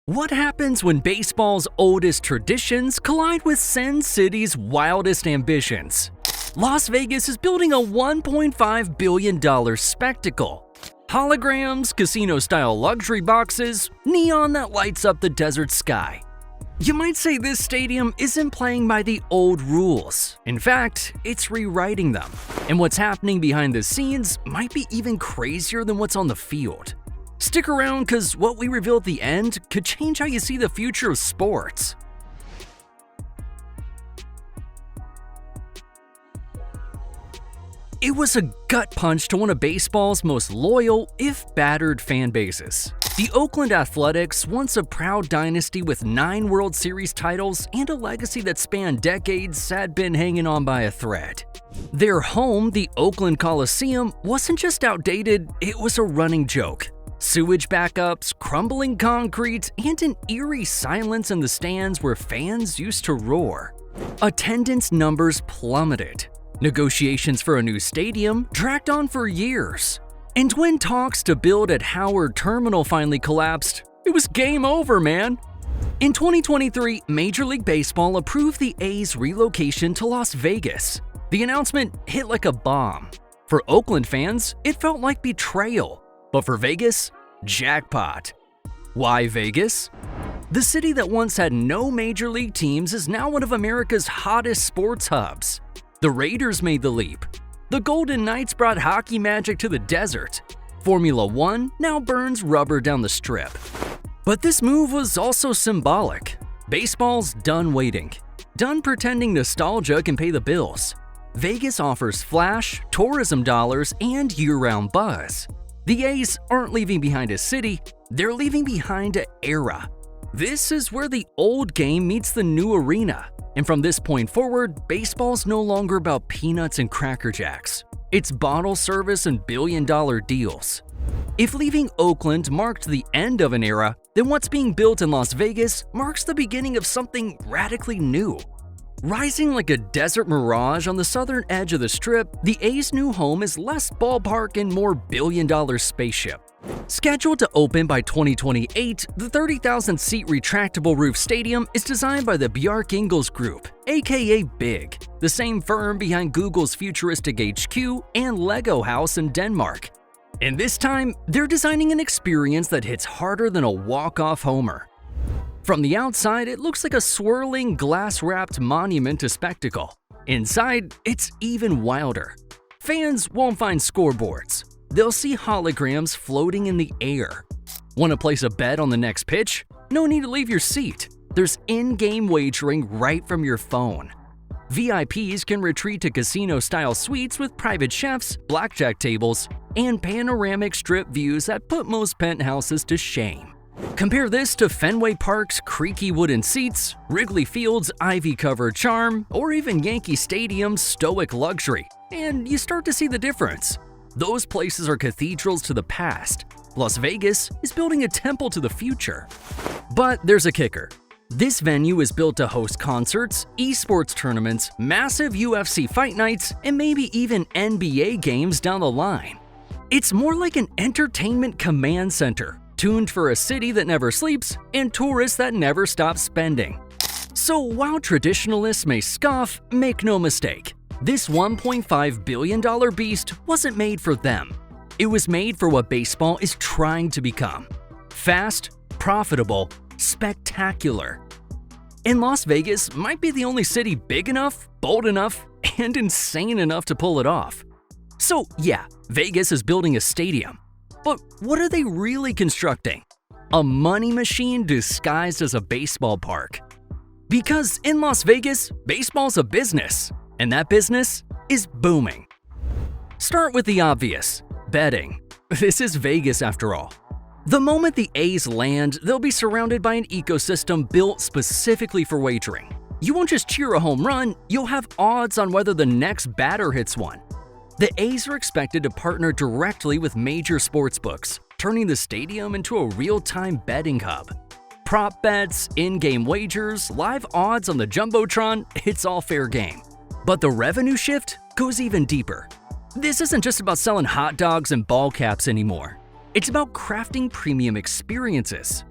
What happens when baseball's oldest traditions collide with Sin City's wildest ambitions? Las Vegas is building a $1.5 billion spectacle. Holograms, casino-style luxury boxes, neon that lights up the desert sky. You might say this stadium isn't playing by the old rules. In fact, it's rewriting them. And what's happening behind the scenes might be even crazier than what's on the field. Stick around, because what we reveal at the end could change how you see the future of sports. It was a gut punch to one of baseball's most loyal, if battered, fan bases. The Oakland Athletics, once a proud dynasty with 9 World Series titles and a legacy that spanned decades, had been hanging on by a thread. Their home, the Oakland Coliseum, wasn't just outdated, it was a running joke. Sewage backups, crumbling concrete, and an eerie silence in the stands where fans used to roar. Attendance numbers plummeted. Negotiations for a new stadium dragged on for years. And when talks to build at Howard Terminal finally collapsed, it was game over, man. In 2023, Major League Baseball approved the A's relocation to Las Vegas. The announcement hit like a bomb. For Oakland fans, it felt like betrayal. But for Vegas, jackpot. Why Vegas? The city that once had no major league teams is now one of America's hottest sports hubs. The Raiders made the leap. The Golden Knights brought hockey magic to the desert. Formula One now burns rubber down the strip. But this move was also symbolic. Baseball's done waiting. Done pretending nostalgia can pay the bills. Vegas offers flash, tourism dollars, and year-round buzz. The A's aren't leaving behind a city, they're leaving behind an era. This is where the old game meets the new arena. And from this point forward, baseball's no longer about peanuts and Cracker Jacks. It's bottle service and billion-dollar deals. If leaving Oakland marked the end of an era, then what's being built in Las Vegas marks the beginning of something radically new. Rising like a desert mirage on the southern edge of the Strip, the A's new home is less ballpark and more billion-dollar spaceship. Scheduled to open by 2028, the 30,000-seat retractable roof stadium is designed by the Bjarke Ingels Group, aka BIG, the same firm behind Google's futuristic HQ and Lego House in Denmark. And this time, they're designing an experience that hits harder than a walk-off homer. From the outside, it looks like a swirling, glass-wrapped monument to spectacle. Inside, it's even wilder. Fans won't find scoreboards. They'll see holograms floating in the air. Want to place a bet on the next pitch? No need to leave your seat. There's in-game wagering right from your phone. VIPs can retreat to casino-style suites with private chefs, blackjack tables, and panoramic strip views that put most penthouses to shame. Compare this to Fenway Park's creaky wooden seats, Wrigley Field's ivy-covered charm, or even Yankee Stadium's stoic luxury, and you start to see the difference. Those places are cathedrals to the past. Las Vegas is building a temple to the future. But there's a kicker. This venue is built to host concerts, esports tournaments, massive UFC fight nights, and maybe even NBA games down the line. It's more like an entertainment command center, tuned for a city that never sleeps and tourists that never stop spending. So while traditionalists may scoff, make no mistake, this $1.5 billion beast wasn't made for them. It was made for what baseball is trying to become: fast, profitable, spectacular. And Las Vegas might be the only city big enough, bold enough, and insane enough to pull it off. So yeah, Vegas is building a stadium. But what are they really constructing? A money machine disguised as a baseball park. Because in Las Vegas, baseball's a business, and that business is booming. Start with the obvious: betting. This is Vegas after all. The moment the A's land, they'll be surrounded by an ecosystem built specifically for wagering. You won't just cheer a home run, you'll have odds on whether the next batter hits one. The A's are expected to partner directly with major sportsbooks, turning the stadium into a real-time betting hub. Prop bets, in-game wagers, live odds on the Jumbotron, it's all fair game. But the revenue shift goes even deeper. This isn't just about selling hot dogs and ball caps anymore. It's about crafting premium experiences.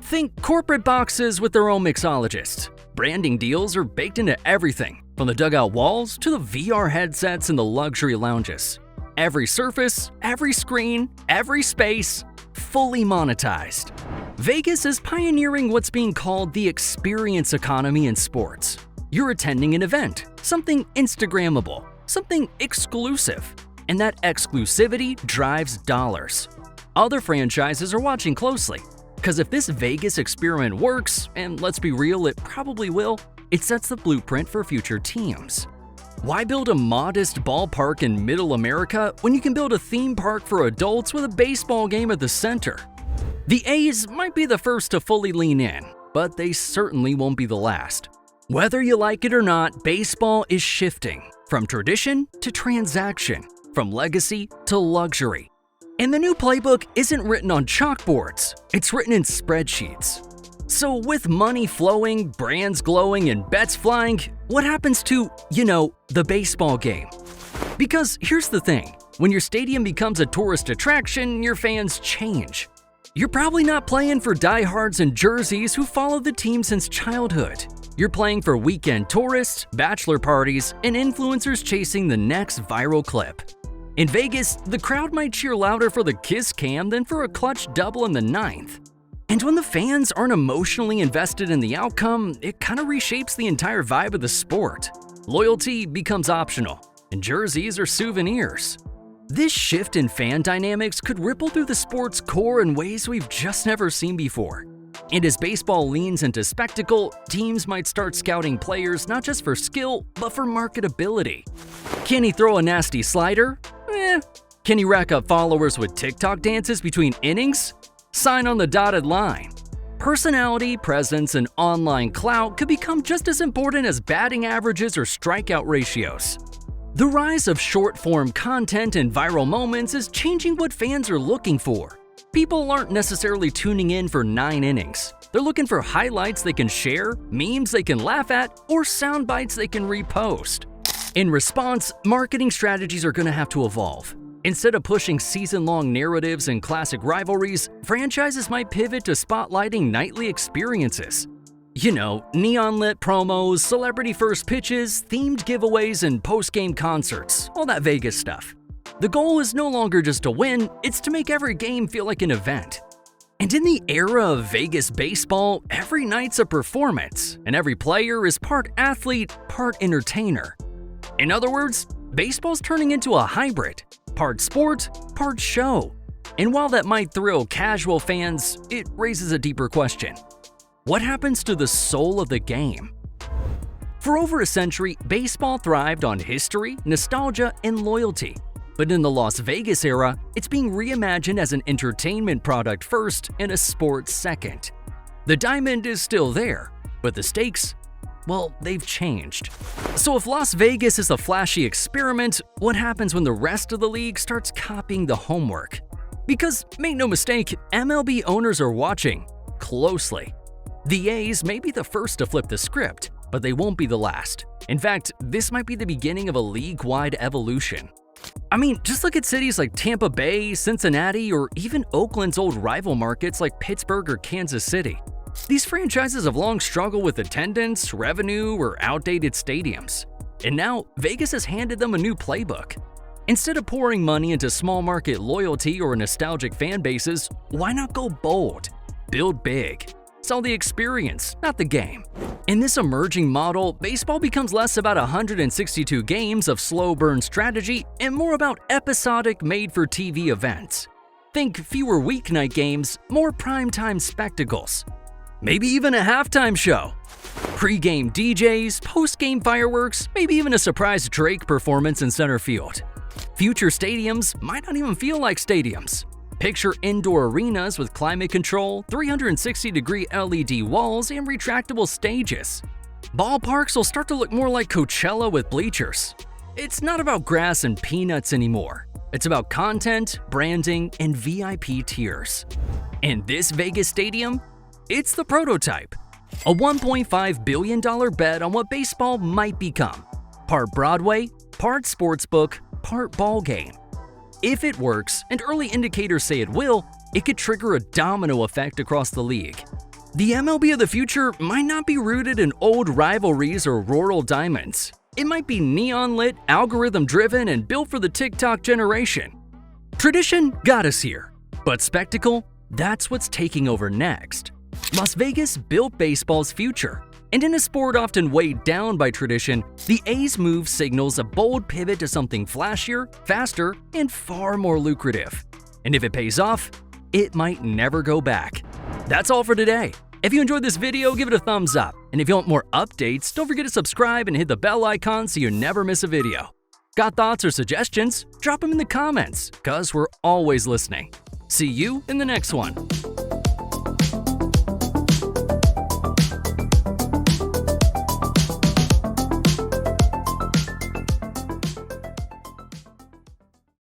Think corporate boxes with their own mixologist. Branding deals are baked into everything, from the dugout walls to the VR headsets in the luxury lounges. Every surface, every screen, every space, fully monetized. Vegas is pioneering what's being called the experience economy in sports. You're attending an event, something Instagrammable, something exclusive, and that exclusivity drives dollars. Other franchises are watching closely, because if this Vegas experiment works, and let's be real, it probably will, it sets the blueprint for future teams. Why build a modest ballpark in Middle America when you can build a theme park for adults with a baseball game at the center? The A's might be the first to fully lean in, but they certainly won't be the last. Whether you like it or not, baseball is shifting from tradition to transaction, from legacy to luxury. And the new playbook isn't written on chalkboards, it's written in spreadsheets. So with money flowing, brands glowing, and bets flying, what happens to, the baseball game? Because here's the thing, when your stadium becomes a tourist attraction, your fans change. You're probably not playing for diehards in jerseys who follow the team since childhood. You're playing for weekend tourists, bachelor parties, and influencers chasing the next viral clip. In Vegas, the crowd might cheer louder for the kiss cam than for a clutch double in the ninth. And when the fans aren't emotionally invested in the outcome, it kind of reshapes the entire vibe of the sport. Loyalty becomes optional, and jerseys are souvenirs. This shift in fan dynamics could ripple through the sport's core in ways we've just never seen before. And as baseball leans into spectacle, teams might start scouting players not just for skill, but for marketability. Can he throw a nasty slider? Can he rack up followers with TikTok dances between innings? Sign on the dotted line. Personality, presence, and online clout could become just as important as batting averages or strikeout ratios. The rise of short-form content and viral moments is changing what fans are looking for. People aren't necessarily tuning in for 9 innings. They're looking for highlights they can share, memes they can laugh at, or sound bites they can repost. In response, marketing strategies are going to have to evolve. Instead of pushing season-long narratives and classic rivalries, franchises might pivot to spotlighting nightly experiences. Neon-lit promos, celebrity first pitches, themed giveaways, and post-game concerts, all that Vegas stuff. The goal is no longer just to win, it's to make every game feel like an event. And in the era of Vegas baseball, every night's a performance, and every player is part athlete, part entertainer. In other words, baseball's turning into a hybrid, part sport, part show. And while that might thrill casual fans, it raises a deeper question. What happens to the soul of the game? For over a century, baseball thrived on history, nostalgia, and loyalty. But in the Las Vegas era, it's being reimagined as an entertainment product first and a sport second. The diamond is still there, but the stakes, they've changed. So if Las Vegas is a flashy experiment, what happens when the rest of the league starts copying the homework? Because, make no mistake, MLB owners are watching closely. The A's may be the first to flip the script, but they won't be the last. In fact, this might be the beginning of a league-wide evolution. Just look at cities like Tampa Bay, Cincinnati, or even Oakland's old rival markets like Pittsburgh or Kansas City. These franchises have long struggled with attendance, revenue, or outdated stadiums. And now, Vegas has handed them a new playbook. Instead of pouring money into small market loyalty or nostalgic fan bases, why not go bold? Build big. Sell the experience, not the game. In this emerging model, baseball becomes less about 162 games of slow burn strategy and more about episodic made-for-TV events. Think fewer weeknight games, more primetime spectacles. Maybe even a halftime show. Pre-game DJs, post-game fireworks, maybe even a surprise Drake performance in center field. Future stadiums might not even feel like stadiums. Picture indoor arenas with climate control, 360-degree LED walls, and retractable stages. Ballparks will start to look more like Coachella with bleachers. It's not about grass and peanuts anymore. It's about content, branding, and VIP tiers. And this Vegas stadium? It's the prototype. A $1.5 billion bet on what baseball might become. Part Broadway, part sportsbook, part ball game. If it works, and early indicators say it will, it could trigger a domino effect across the league. The MLB of the future might not be rooted in old rivalries or rural diamonds. It might be neon-lit, algorithm-driven, and built for the TikTok generation. Tradition got us here, but spectacle, that's what's taking over next. Las Vegas built baseball's future, and in a sport often weighed down by tradition, the A's move signals a bold pivot to something flashier, faster, and far more lucrative. And if it pays off, it might never go back. That's all for today. If you enjoyed this video, give it a thumbs up. And if you want more updates, don't forget to subscribe and hit the bell icon so you never miss a video. Got thoughts or suggestions? Drop them in the comments, cause we're always listening. See you in the next one.